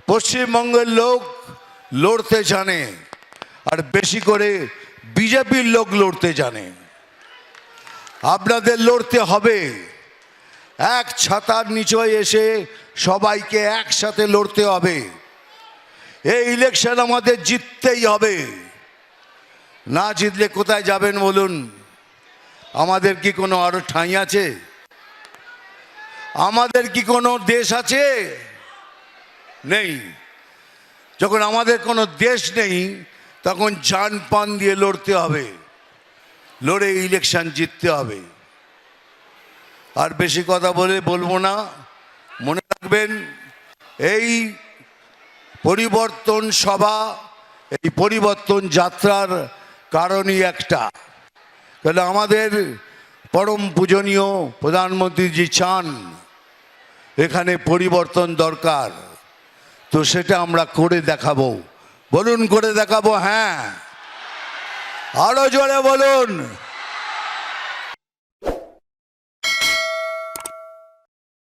পশ্চিমবঙ্গের লোক লড়তে জানে, আর বেশি করে বিজেপির লোক লড়তে জানে। আপনাদের লড়তে হবে, এক ছাতার নিচে এসে সবাইকে একসাথে লড়তে হবে। এই ইলেকশন আমাদের জিততেই হবে, না জিতলে কোথায় যাবেন বলুন? আমাদের কি কোনো আরো ঠাঁই আছে? আমাদের কি কোনো দেশ আছে? নেই। যখন আমাদের কোনো দেশ নেই, তখন জান পান দিয়ে লড়তে হবে, লড়ে ইলেকশন জিততে হবে। আর বেশি কথা বলবো না। মনে রাখবেন, এই পরিবর্তন সভা, এই পরিবর্তন যাত্রার কারণই একটা, তাহলে আমাদের পরম পূজনীয় প্রধানমন্ত্রীজি চান এখানে পরিবর্তন দরকার, তো সেটা আমরা করে দেখাবো। বলুন, করে দেখাবো? হ্যাঁ, আরো জোরে বলুন।